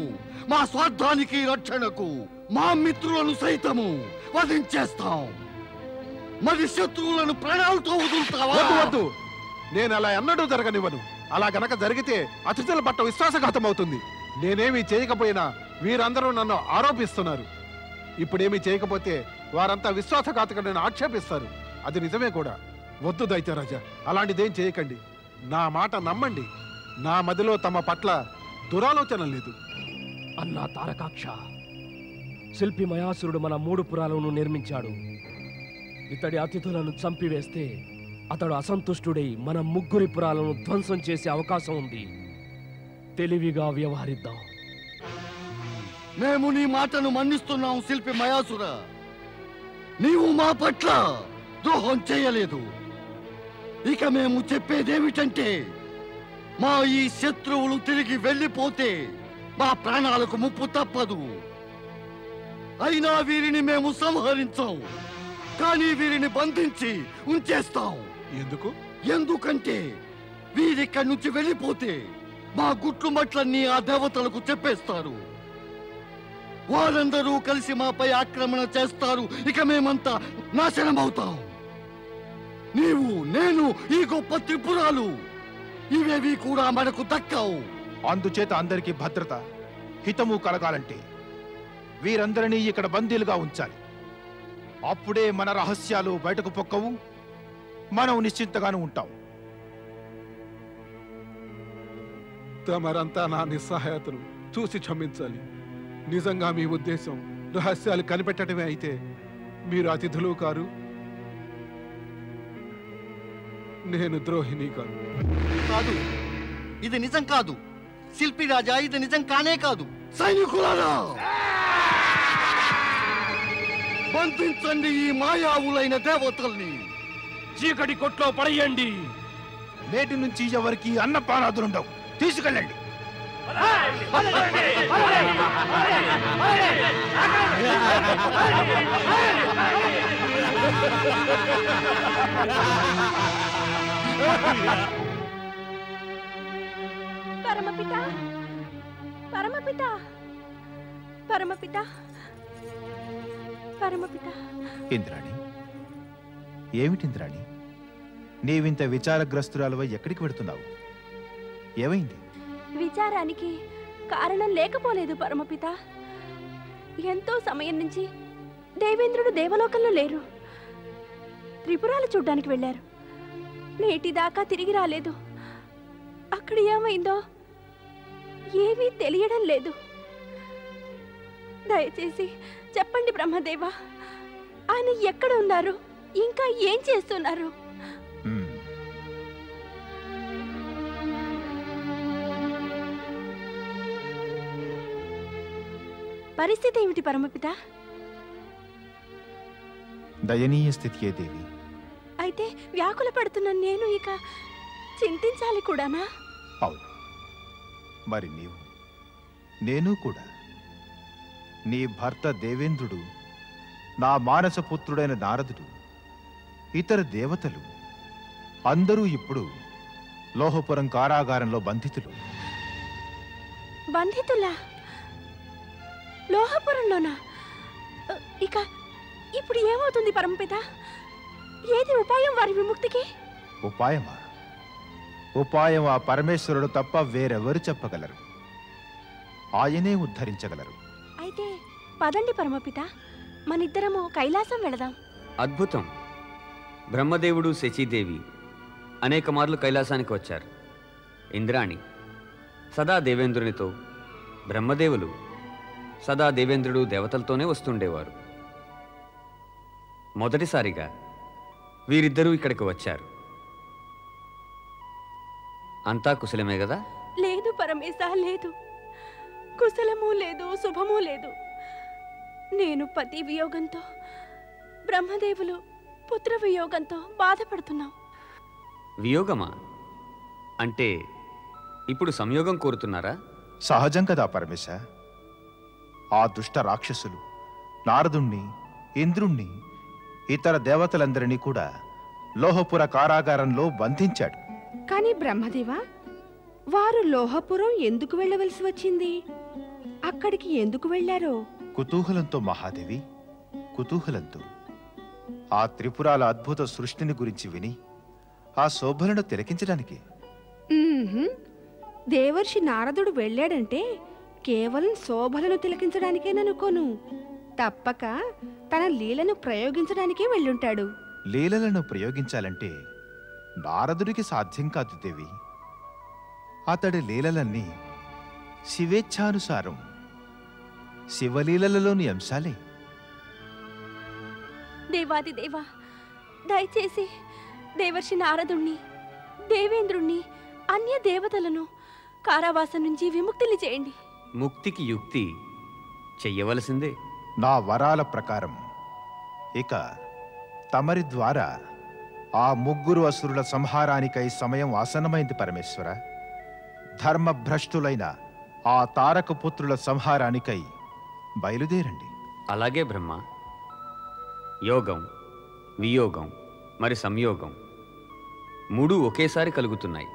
S3: మా స్వార్థానికి రక్షణకు మా మిత్రులను సైతము వధించేస్తాం. మరి శత్రువులను ప్రాణాలతో వదులుతావా?
S4: వద్దు వద్దు, నేను అలా ఎన్నడూ జరగనివ్వను. అలా గనక జరిగితే అతిథుల పట్ల విశ్వాసఘాతం అవుతుంది. నేనేమీ చేయకపోయినా వీరందరూ నన్ను ఆరోపిస్తున్నారు. ఇప్పుడేమీ చేయకపోతే వారంతా విశ్వాసఘాతకుడిని ఆక్షేపిస్తారు. అది నిజమే కూడా. వద్దు దైత్యరాజా, అలాంటిదేం చేయకండి. నా మాట నమ్మండి. నా మదిలో తమ పట్ల దురాలోచన లేదు.
S1: అన్నా తారకాక్ష, శిల్పి మయాసురుడు మన 3 పురాలను నిర్మించాడు. ఇతడి అతిథులను చంపివేస్తే అతడు అసంతుష్టుడై మన 3 పురాలను ధ్వంసం చేసే అవకాశం ఉంది. తెలివిగా వ్యవహరిద్దాం.
S3: మేము నీ మాటను మన్నిస్తున్నాం శిల్పి మయాసుర. నీవు మా పట్ల ద్రోహం చేయలేదు. ఇక మేము చెప్పేదేమిటంటే, మా ఈ శత్రువులు తిరిగి వెళ్ళిపోతే మా ప్రాణాలకు ముప్పు తప్పదు. అయినా వీరిని మేము సంహరించాం, కానీ వీరిని బంధించి ఉంచేస్తాం.
S4: ఎందుకు?
S3: ఎందుకంటే వీరిక్కడి నుంచి వెళ్ళిపోతే మా గుట్లు మట్లన్నీ ఆ దేవతలకు చెప్పేస్తారు. వారందరూ కలిసి మాపై ఆక్రమణ చేస్తారు. ఇక మేమంతా నాశనమవుతాం. నీవు, నేను, ఈ గొప్ప త్రిపురాలు ఇవేవి కూడా మనకు దక్కవు.
S2: అందుచేత అందరికీ భద్రత, హితము కలగాలంటే వీరందరినీ ఇక్కడ బందీలుగా ఉంచాలి. అప్పుడే మన రహస్యాలు బయటకు పొక్కవు, మనం నిశ్చింతగాను ఉంటాం.
S4: తమరంతా నా నిస్సహాయతను చూసి క్షమించాలి. నిజంగా మీ ఉద్దేశం రహస్యాలు కనిపెట్టడమే అయితే మీరు అతిథులు కారు, నేను ద్రోహిని కాదు.
S3: కాదు, ఇది నిజం కాదు. శిల్పి రాజా, ఇది నిజం కానే కాదు. సైనికులారా, బంధించండి ఈ మాయావులైన దేవతల్ని.
S1: చీకటి కొట్లో పడేయండి.
S2: నేటి నుంచి ఎవరికి అన్నపానాదులుండవు. తీసుకెళ్ళండి.
S5: పరమపిత పరమపిత పరమపిత పరమపిత.
S2: ఇంద్రాణి, ఏమిటి ఇంద్రాణి, నీవింత విచారగ్రస్తురాలువై ఎక్కడికి వెడుతున్నావు? ఏమైంది?
S5: విచారానికి కారణం లేకపోలేదు పరమపిత. ఎంతో సమయం నుంచి దేవేంద్రుడు దేవలోకంలో లేరు. త్రిపురాలు చూడ్డానికి వెళ్ళారు. నేటిదాకా తిరిగి రాలేదు. అక్కడ ఏమైందో ఏమీ తెలియడం లేదు. దయచేసి చెప్పండి బ్రహ్మదేవా, ఆయన ఎక్కడ ఉన్నారు, ఇంకా ఏం చేస్తున్నారు? పరిస్థితి ఏమిటి పరమపిత?
S2: దయనీయ స్థితియే దేవి.
S5: అయితే వ్యాకుల పడుతున్న నేను ఇక చింతించాలి కూడానా?
S2: అవును, మరి నేను కూడా. నీ భర్త దేవేంద్రుడు, నా మానసపుత్రుడైన నారదుడు, ఇతర దేవతలు అందరూ ఇప్పుడు లోహపురం కారాగారంలో బంధితులు.
S5: బంధితులా? లోహపురంలోనా? ఇక ఇప్పుడు ఏమవుతుంది పరమపిత? ఏది ఉపాయం వారి విముక్తికి?
S2: ఉపాయమా? ఉపాయం ఆ పరమేశ్వరుడు తప్ప వేరెవరు చెప్పగలరు. ఆయనే ఉద్ధరించగలరు.
S5: అయితే పదండి పరమపిత, మనిద్దరము కైలాసం వెళదాం.
S9: అద్భుతం. బ్రహ్మదేవుడు శచీదేవి అనేక మార్లు కైలాసానికి వచ్చారు. ఇంద్రాణి సదా దేవేంద్రునితో, బ్రహ్మదేవులు సదా దేవేంద్రుడు దేవతలతోనే వస్తుండేవారు. మొదటిసారిగా వీరిద్దరూ ఇక్కడికి వచ్చారు. అంతా కుశలమే కదా?
S5: లేదు పరమేశ, లేదు. కుశలము లేదు, శుభము లేదు. నేను పతి వియోగంతో, బ్రహ్మదేవులు పుత్ర వియోగంతో బాధపడుతున్నాం.
S9: వియోగమా? అంటే ఇప్పుడు సంయోగం కోరుతున్నారా?
S2: సహజం కదా పరమేశ. ఆ దుష్ట రాక్షసులు నారదుణ్ణి, ఇంద్రుణ్ణి, ఇతర దేవతలందరినీ కూడా లోహపుర కారాగారంలో బంధించాడు.
S10: కానీ బ్రహ్మదేవా, వారు లోహపురం ఎందుకు వెళ్ళవలసి వచ్చింది? అక్కడికి ఎందుకు వెళ్ళారో?
S2: కుతూహలంతో మహాదేవి, కుతూహలంతో. ఆ త్రిపురాల అద్భుత సృష్టిని గురించి విని ఆ శోభలను తిలకించడానికి.
S10: దేవర్షి నారదుడు వెళ్ళాడంటే కేవలం శోభలను తిలకించడానికేననుకోను. తప్పక తన లీలను ప్రయోగించడానికే వెళ్ళుంటాడు.
S2: లీలలను ప్రయోగించాలంటే నారదుడికి సాధ్యం కాదు దేవి. అతడి లీలలన్నీ శివేచ్ఛానుసారం, శివలీలలలోని అంశాలే.
S5: దేవాది దేవా, దయచేసి దేవర్షి నారదుణ్ణి, దేవేంద్రుణ్ణి, అన్య దేవతలను కారావాసం నుంచి విముక్తులు చేయండి.
S9: ముక్తికి యుక్తి చెయ్యవలసిందే.
S2: నా వరాల ప్రకారం ఇక తమరి ద్వారా ఆ ముగ్గురు అసురుల సంహారానికై సమయం ఆసన్నమైంది పరమేశ్వర. ధర్మభ్రష్టులైన ఆ తారకపుత్రుల సంహారానికై బయలుదేరండి.
S9: అలాగే బ్రహ్మ. యోగం, వియోగం, మరి సంయోగం మూడు ఒకేసారి కలుగుతున్నాయి.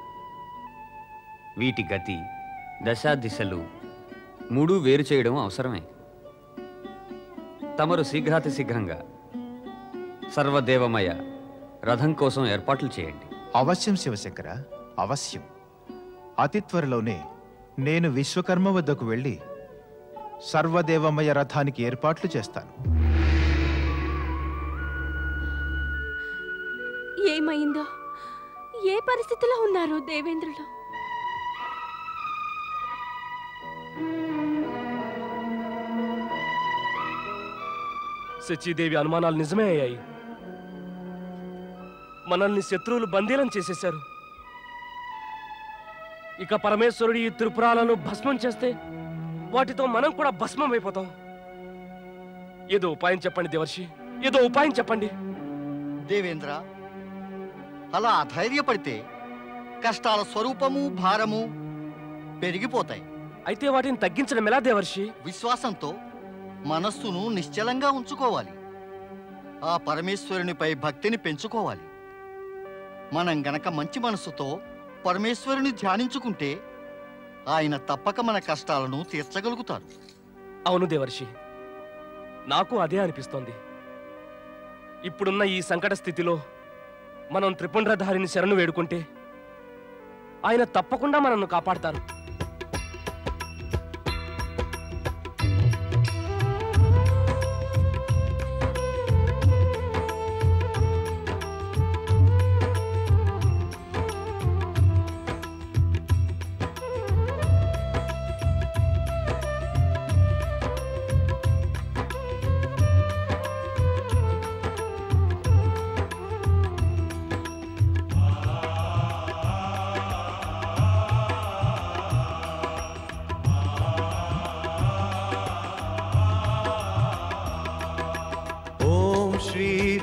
S9: వీటి గతి, దశా దిశలు మూడు వేరు చేయడం అవసరమే. తమరు శీఘ్రాతి శీఘ్రంగా సర్వదేవమయ రథం కోసం ఏర్పాట్లు చేయండి.
S2: అవశ్యం శివశంకర, అవశ్యం. అతి త్వరలోనే నేను విశ్వకర్మ వద్దకు వెళ్ళి సర్వదేవమయ రథానికి ఏర్పాట్లు చేస్తాను.
S5: ఏమైందో, ఏ పరిస్థితిలో ఉన్నారు దేవేంద్రులు?
S1: శచీదేవి అనుమానాలు నిజమే అయ్యాయి. మనల్ని శత్రువులు బందీలను చేసేశారు. ఇక పరమేశ్వరుడు ఈ త్రిపురాలను భస్మం చేస్తే వాటితో మనం కూడా భస్మం అయిపోతాం. ఏదో ఉపాయం చెప్పండి దేవర్షి, ఏదో ఉపాయం చెప్పండి.
S3: దేవేంద్ర, అలా అధైర్యపడితే కష్టాల స్వరూపము, భారము పెరిగిపోతాయి.
S1: అయితే వాటిని తగ్గించడం ఎలా దేవర్షి?
S3: విశ్వాసంతో మనస్సును నిశ్చలంగా ఉంచుకోవాలి. ఆ పరమేశ్వరునిపై భక్తిని పెంచుకోవాలి. మనం గనక మంచి మనస్సుతో పరమేశ్వరుని ధ్యానించుకుంటే ఆయన తప్పక మన కష్టాలను తీర్చగలుగుతారు.
S1: అవును దేవర్షి, నాకు అదే అనిపిస్తోంది. ఇప్పుడున్న ఈ సంకట స్థితిలో మనం త్రిపుండ్రధారిని శరణు వేడుకుంటే ఆయన తప్పకుండా మనల్ని కాపాడతారు.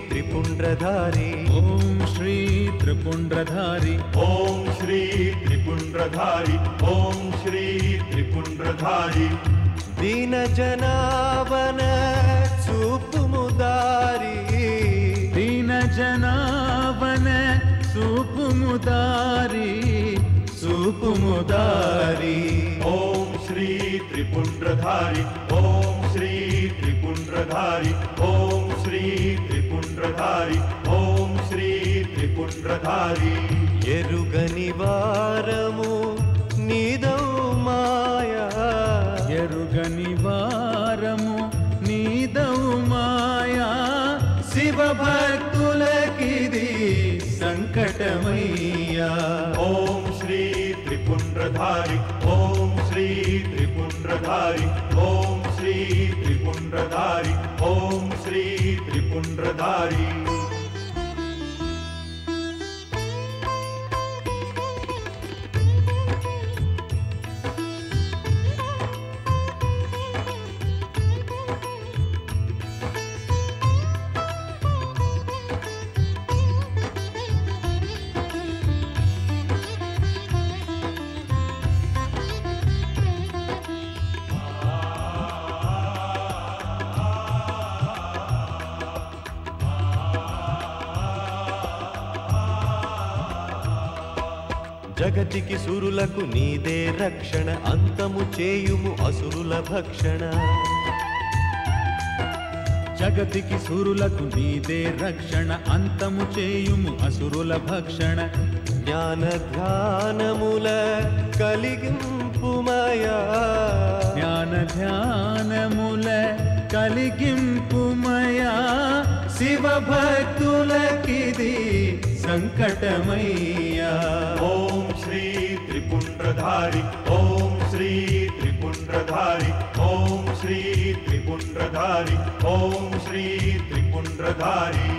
S2: त्रिपुंड्रधारी
S11: ओम श्री त्रिपुंड्रधारी
S12: ओम श्री त्रिपुंड्रधारी ओम श्री त्रिपुंड्रधारी
S2: दीन जनावन सूपुमुदारी
S11: दीन जनावन सूपुमुदारी सूपुमुदारी
S12: ओम श्री त्रिपुंड्रधारी ओम श्री त्रिपुंड्रधारी ओम श्री त्रिपुंड्रधारी ओम श्री त्रिपुंड्रधारी
S2: ఎరుగని వారము నీదౌ మాయా
S11: ఎరుగని వారము నీదౌ మాయా శివ భక్తులకిది సంకటమయ్యా
S12: ओम श्री त्रिपुंड्रधारी ओम श्री त्रिपुंड्रधारी ओम श्री त्रिपुंड्रधारी ओम श्री त्रिपुंड्रधारी
S2: జగతికి సురులకు నీదే రక్షణ అంతము చేయుము అసురుల భక్షణ
S11: జగతికి సురులకు నీదే రక్షణ అంతము చేయుము అసురుల భక్షణ
S2: జ్ఞాన ధ్యానముల కలిగింపుమయా
S11: జ్ఞాన ధ్యానముల కలిగింపుమయా శివ భక్తులకిది సంకటమయ్యా
S12: ओम श्री त्रिपुंड्रधारी ओम श्री त्रिपुंड्रधारी ओम श्री त्रिपुंड्रधारी ओम श्री त्रिपुंड्रधारी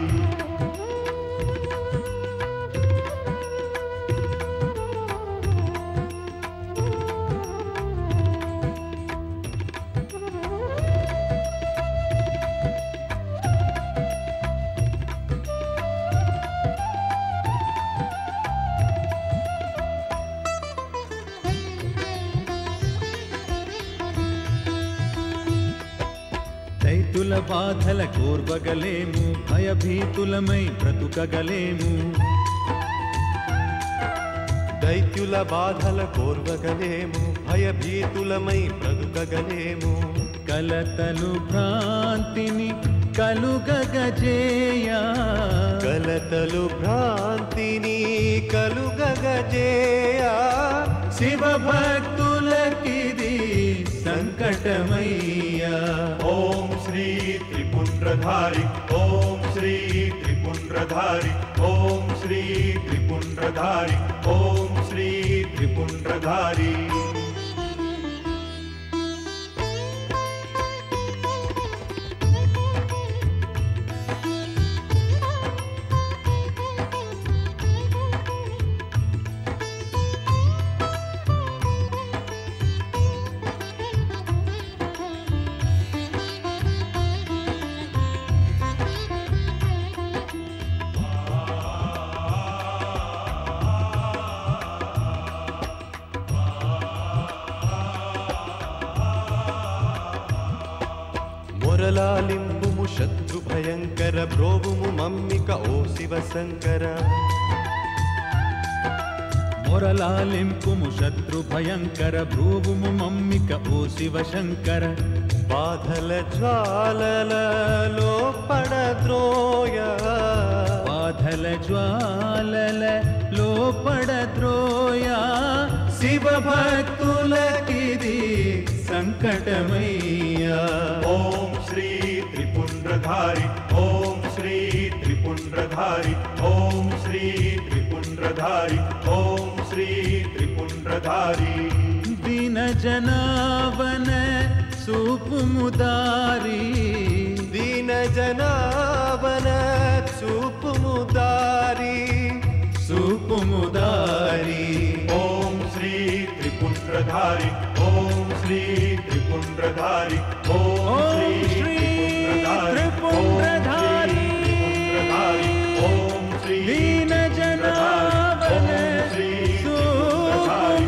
S11: దైతుల బాధల కోర్వగలేము భయభీతులమై బ్రతుకగలేము
S2: దైత్యుల బాధల కోర్వగలేము భయభీతులమై బ్రతుకగలేము
S11: కలతలు భ్రాంతిని కలుగగజేయా
S2: కలతలు భ్రాంతిని కలుగగజేయా
S11: శివ భక్తులకిది సంకటమయ్యా
S12: ओम श्री त्रिपुंड्रधारी ओम श्री त्रिपुंड्रधारी ओम श्री त्रिपुंड्रधारी ओम श्री त्रिपुंड्रधारी
S11: మొరలాలింపుము శత్రు భయంకర బ్రోవుము మమ్మిక ఓ శివశంకర మొరలాలింపుము శత్రు భయంకర బ్రోవుము మమ్మిక ఓ శివశంకర బాధల జ్వాలలలో పడద్రోయ బాధల జ్వాలలలో పడద్రోయ శివ భక్తులకిది సంకటమయ్యా
S12: ఓం శ్రీ త్రిపుండ్రధారి ఓం శ్రీ త్రిపుండ్రధారి ఓం శ్రీ త్రిపుండ్రధారి ఓం శ్రీ త్రిపుండ్రధారి
S11: దీన జనావన చూపుముదారి దీన జనావన చూపుముదారి చూపుముదారి
S12: ఓం శ్రీ త్రిపుండ్రధారి ఓం శ్రీ త్రిపుండ్రధారి ఓం శ్రీ త్రిపుండ్రధారి ఓం శ్రీ
S11: దీన జనావన
S12: చూపుముదారి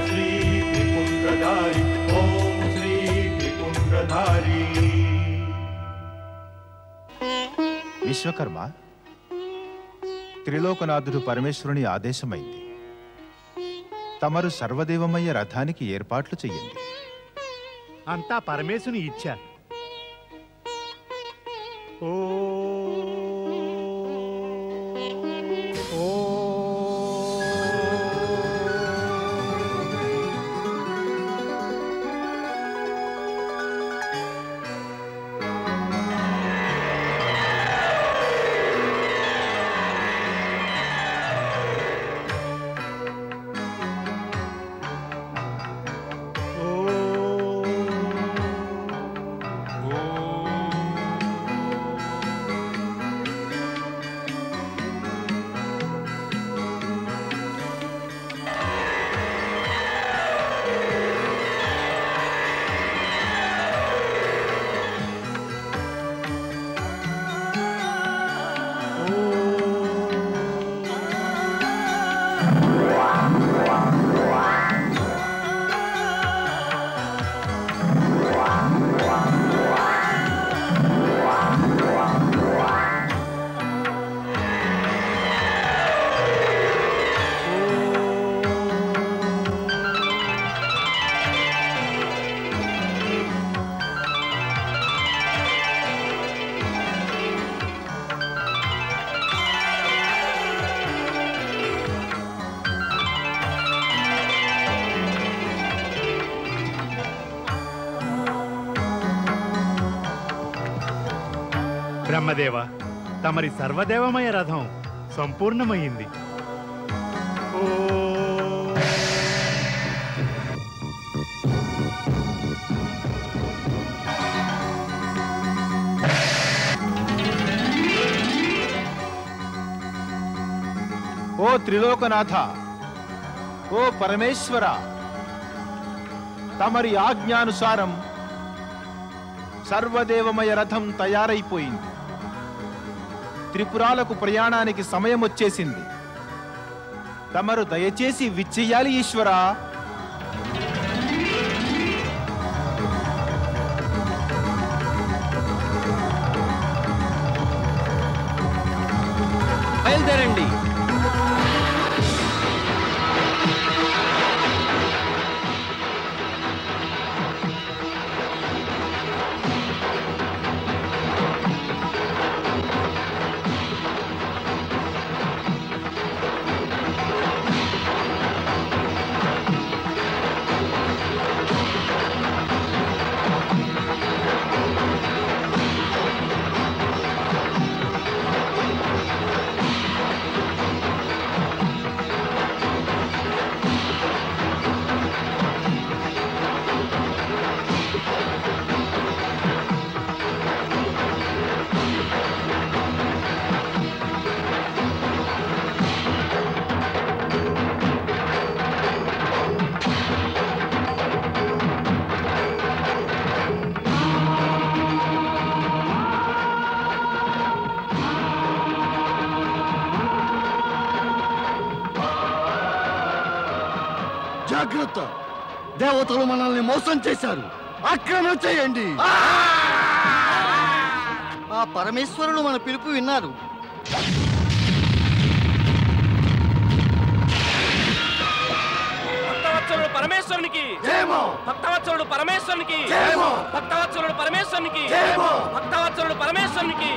S12: శ్రీ త్రిపుండ్రధారి ఓం శ్రీ త్రిపుండ్రధారి.
S2: విశ్వకర్మ, త్రిలోకనాథుడు పరమేశ్వరుని ఆదేశమైంది. తమరు సర్వదేవమయ్య రథానికి ఏర్పాట్లు చెయ్యండి.
S13: అంతా పరమేశుని ఇచ్చా. ఓ బ్రహ్మదేవ, తమరి సర్వదేవమయ రథం సంపూర్ణమైంది.
S2: ఓ త్రిలోకనాథ, ఓ పరమేశ్వర, తమరి ఆజ్ఞానుసారం సర్వదేవమయ రథం తయారైపోయింది. త్రిపురాలకు ప్రయాణానికి సమయం వచ్చేసింది. తమరు దయచేసి విచ్చెయ్యాలి ఈశ్వరా.
S9: బయలుదేరండి.
S3: జాగ్రత్త, దేవతలు మనల్ని మోసం చేశారు. ఆక్రమణ చేయండి. ఆ పరమేశ్వరులు మన పిలుపు విన్నారు.
S1: భక్తవత్సలుడు పరమేశ్వరునికి భక్తవత్సలుడు పరమేశ్వరునికి భక్తవత్సలుడు పరమేశ్వరునికి భక్తవత్సలుడు పరమేశ్వరునికి.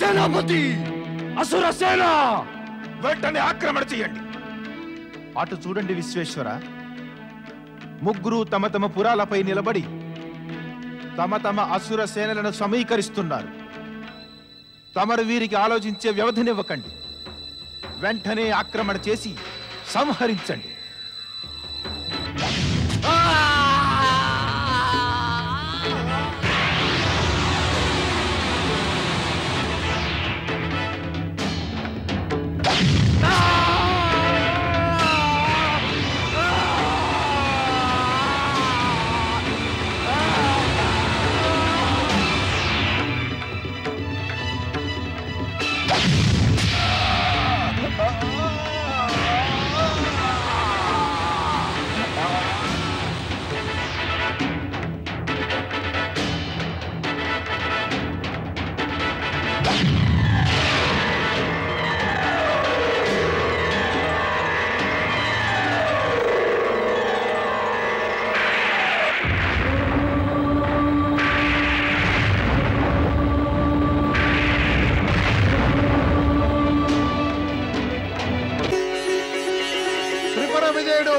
S2: సేనాపతి, అసుర సేన వెంటనే ఆక్రమణ చేయండి. అటు చూడండి విశ్వేశ్వర, ముగ్గురు తమ తమ పురాలపై నిలబడి తమ తమ అసుర సేనలను సమీకరిస్తున్నారు. తమరు వీరికి ఆలోచించే వ్యవధినివ్వకండి. వెంటనే ఆక్రమణ చేసి సంహరించండి.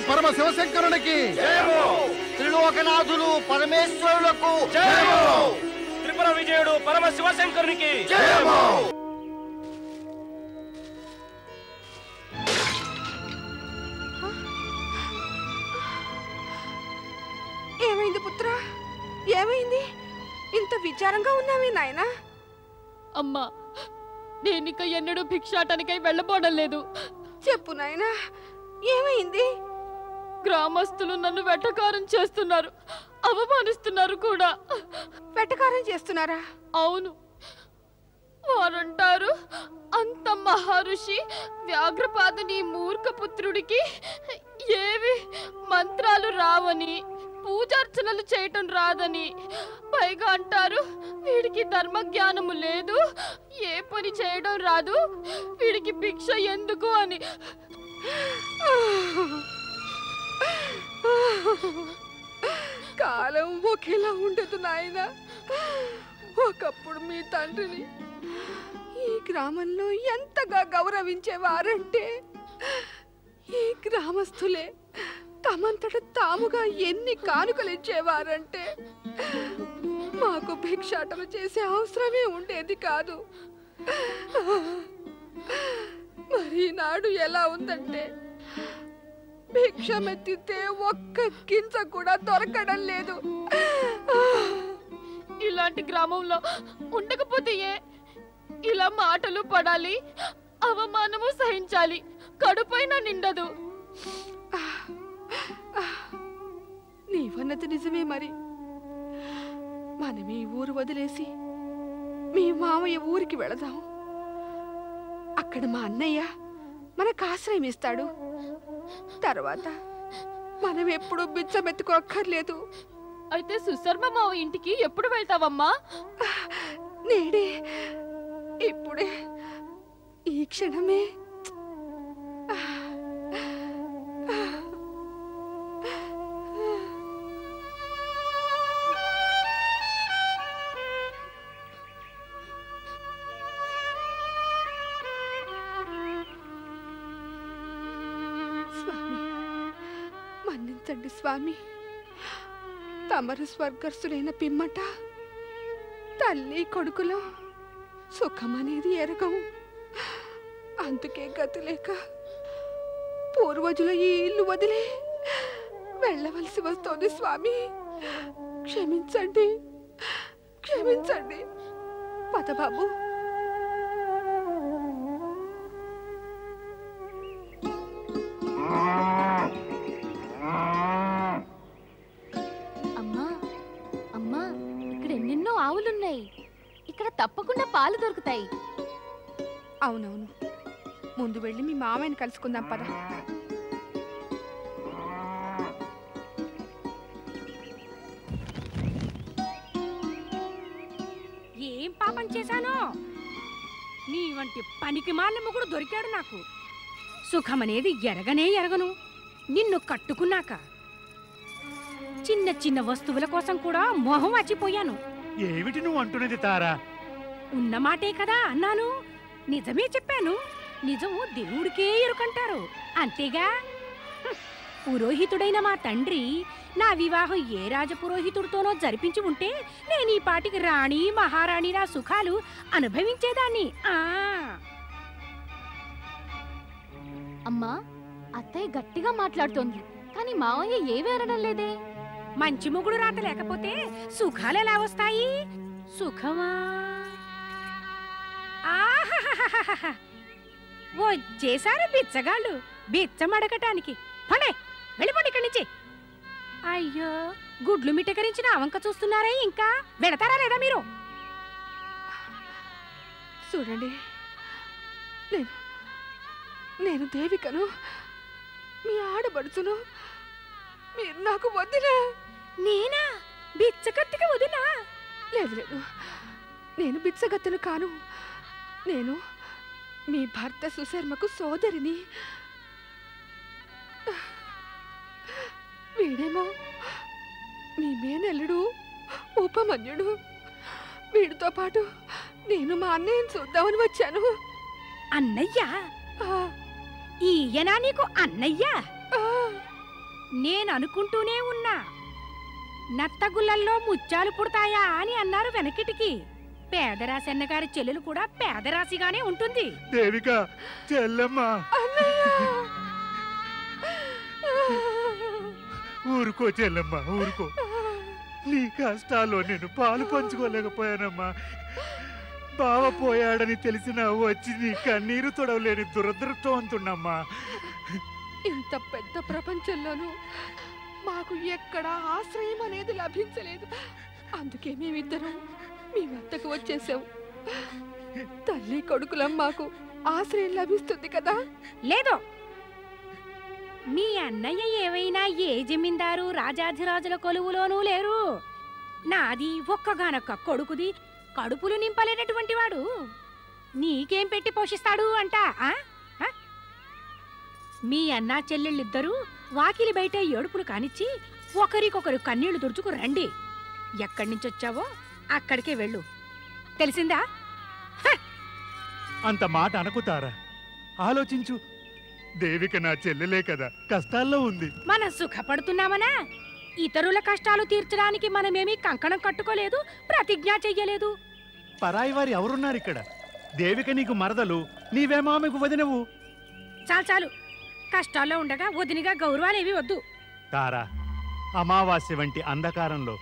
S4: పరమ శివశంకరునికి,
S3: త్రిలోకనాథులు పరమేశ్వరులకు,
S1: త్రిపుర విజయుడు పరమ శివశంకరునికి.
S10: ఏమైంది పుత్రా? ఏమైంది? ఇంత విచారంగా ఉన్నావే నాయనా?
S14: అమ్మా, నేనిక ఎన్నడూ భిక్షాటనికై వెళ్ళబోడం లేదు.
S10: చెప్పు నాయనా, ఏమైంది?
S14: గ్రామస్తులు నన్ను వెటకారం చేస్తున్నారు, అవమానిస్తున్నారు కూడా.
S10: వెటకారం చేస్తున్నారా?
S14: అవును. వారంటారు, అంత మహర్షి వ్యాఘ్రపాదుని మూర్ఖపుత్రుడికి ఏవి మంత్రాలు రావని, పూజార్చనలు చేయటం రాదని, పైగా అంటారు వీడికి ధర్మజ్ఞానము లేదు, ఏ పని చేయడం రాదు, వీడికి భిక్ష ఎందుకు అని.
S10: కాలం ఒకేలా ఉండదు నాయనా. ఒకప్పుడు మీ తండ్రిని ఈ గ్రామంలో ఎంతగా గౌరవించేవారంటే, ఈ గ్రామస్తులే తమంతట తాముగా ఎన్ని కానుకలిచ్చేవారంటే మాకు భిక్షాటన చేసే అవసరమే ఉండేది కాదు. మరి నాడు ఎలా ఉందంటే, భిక్షమెత్తితే ఒక్క గింజ కూడా దొరకడం లేదు.
S14: ఇలాంటి గ్రామంలో ఉండకపోతే ఇలా మాటలు పడాలి, అవమానము సహించాలి, కడుపైన నిండదు.
S10: నీవన్నది నిజమే. మరి మనం ఈ ఊరు వదిలేసి మీ మామయ్య ఊరికి వెళదాం. అక్కడ మా అన్నయ్య మనకు ఆశ్రయం ఇస్తాడు. తర్వాత మనం ఎప్పుడు బిచ్చమెత్తుకోక్కర్లేదు.
S14: అయితే సుశర్మ మావ ఇంటికి ఎప్పుడు వెళ్తావమ్మా?
S10: నేడే, ఇప్పుడే, ఈ క్షణమే. మన్నించండి స్వామి. తమరు స్వర్గస్థులైన పిమ్మట తల్లి కొడుకులో సుఖమనేది ఎరగం. అందుకే గతి లేక పూర్వజుల ఈ ఇల్లు వదిలి వెళ్ళవలసి వస్తోంది స్వామి. క్షమించండి, క్షమించండి. పద బాబు.
S14: తప్పకుండా పాలు దొరుకుతాయి.
S10: అవునవును, ముందు వెళ్ళి మీ మామయ్యని కలుసుకుందాం పద.
S15: ఏం పాపం చేశానో? నీ వంటి పనికి మాలిన మొగుడు దొరికాడు నాకు. సుఖమనేది ఎరగనే ఎరగను. నిన్ను కట్టుకున్నాక చిన్న చిన్న వస్తువుల కోసం కూడా మొహం వచ్చిపోయాను.
S13: ఏమిటి నువ్వు అంటున్నది తారా?
S15: ఉన్నమాటే కదా అన్నాను. నిజమే చెప్పాను. నిజము దేవుడికే ఎరుకంటారు, అంతేగా. పురోహితుడైన మా తండ్రి నా వివాహం ఏ రాజపురోహితుడితోనో జరిపించి ఉంటే నేను ఈ పాటికి రాణి మహారాణిలా సుఖాలు అనుభవించేదాన్ని.
S14: అమ్మా, అత్తయ్య గట్టిగా మాట్లాడుతోంది, కానీ మావయ్య ఏమీ అనడం లేదే.
S15: మంచి మొగుడు రాత లేకపోతే సుఖాలు ఎలా వస్తాయి? సుఖమా? వచ్చేసారు బిచ్చగాళ్ళు బిచ్చమడగటానికి. పండే, వెళ్ళిపోండి ఇక్కడి నుంచి. అయ్యో, గుడ్లు మిటకరించిన అవంక చూస్తున్నారే, ఇంకా వెళతారా లేదా మీరు?
S10: చూడండి, నేను దేవికను, మీ ఆడబడుచును. మీరు నాకు వదినా.
S15: నేనా బిచ్చగత్తికి వదినా?
S10: లేదు లేదు, నేను బిచ్చగత్తెను కాను. నేను మీ భర్త సుశర్మకు సోదరిని. వీడేమో మీ మేనల్లుడు ఉపమన్యుడు. వీడితో పాటు నేను మా అన్నయ్యని చూద్దామని వచ్చాను.
S15: అన్నయ్య? ఈయనా నీకు అన్నయ్య? నేను అనుకుంటూనే ఉన్నా, నత్తగుళ్ళల్లో ముత్యాలు పుడతాయా అని అన్నారు వెనకిటికి. పేదరాశి అన్నగారి చెల్లెలు కూడా పేదరాశిగానే ఉంటుంది.
S13: దేవిక, చెల్లెమ్మ, ఊరుకో చెల్లెమ్మ, ఊరుకో. నీ కష్టాల్లో నేను పాలు పంచుకోలేకపోయానమ్మా. బావ పోయాడని తెలిసిన వచ్చి నీ కన్నీరు తొడవలేని దురదృష్టవంతున్నమ్మా.
S10: ఇంత పెద్ద ప్రపంచంలోనూ మాకు ఎక్కడ ఆశ్రయం అనేది లభించలేదు. అందుకే మేమిద్దరం మీ వద్దకు వచ్చేసాం. తల్లి కొడుకులం, మాకు ఆశ్రయం లభిస్తుంది కదా?
S15: లేదు, మీ అన్నయ్య ఏవైనా ఏ జమీందారు రాజాధిరాజుల కొలువులోనూ లేరు. నాది ఒక్కగానొక్క కొడుకుది, కడుపులు నింపలేనటువంటి వాడు. నీకేం పెట్టి పోషిస్తాడు అంట? మీ అన్నా చెల్లెళ్ళిద్దరూ వాకిలి బయట ఏడుపులు కానిచ్చి ఒకరికొకరు కన్నీళ్లు తుడుచుకు రండి. ఎక్కడి నుంచి వచ్చావో అక్కడికే వెళ్ళు, తెలిసిందా?
S13: అంత మాట అనుకుతారా? ఆలోచించు. దేవిక నా చెల్లెలే కదా, కష్టాల్లో ఉంది.
S15: మనం సుఖపడుతున్నామనా? ఇతరుల కష్టాలు తీర్చడానికి మనమేమీ కంకణం కట్టుకోలేదు, ప్రతిజ్ఞ చెయ్యలేదు.
S13: పరాయి వారి ఎవరున్నారు ఇక్కడ? దేవిక నీకు మరదలు, నీవేమో ఆమెకు వదినవు.
S15: చాలు చాలు, కష్టాల్లో ఉండగా వదినిగా గౌరవాలేవి వద్దు.
S13: తారా, అమావాస్య వంటి అంధకారంలో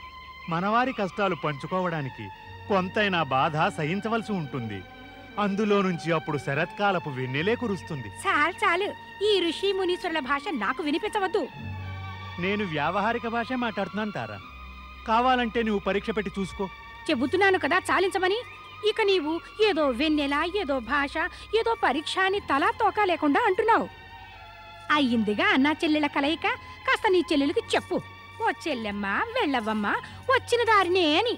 S13: మనవారి కష్టాలు పంచుకోవడానికి కొంతైనా బాధ సహించవలసి ఉంటుంది. అందులో నుంచి అప్పుడు శరత్కాలపు వెన్నెలే కురుస్తుంది.
S15: చాలు చాలు, ఈ ఋషి మునీశ్వరుల భాష నాకు వినిపించవద్దు.
S13: నేను వ్యావహారిక భాష మాట్లాడుతున్నాను తారా. కావాలంటే నువ్వు పరీక్ష పెట్టి చూసుకో.
S15: చెబుతున్నాను కదా చాలించమని. ఇక నీవు ఏదో వెన్నెల, ఏదో భాష, ఏదో పరీక్ష అని తలా తోక లేకుండా అంటున్నావు. అయ్యిందిగా అన్నా చెల్లెల కలయిక. కాస్త నీ చెల్లెలకి చెప్పు, ఓ చెల్లెమ్మ వెళ్ళవమ్మా, వచ్చిన దారినే అని.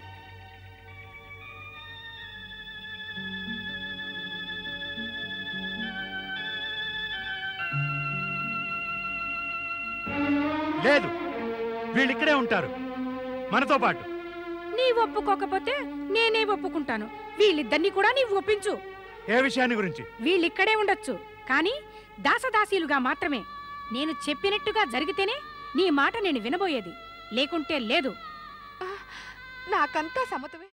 S13: లేదు, వీళ్ళిక్కడే ఉంటారు మనతో పాటు.
S15: నీ ఒప్పుకోకపోతే నేనే ఒప్పుకుంటాను. వీళ్ళిద్దరినీ కూడా నీవు ఒప్పించు.
S13: ఏ విషయాన్ని గురించి?
S15: వీళ్ళిక్కడే ఉండొచ్చు, కానీ దాసదాసీలుగా మాత్రమే. నేను చెప్పినట్టుగా జరిగితేనే నీ మాట నేను వినబోయేది, లేకుంటే లేదు.
S10: నాకంతా సమతమే.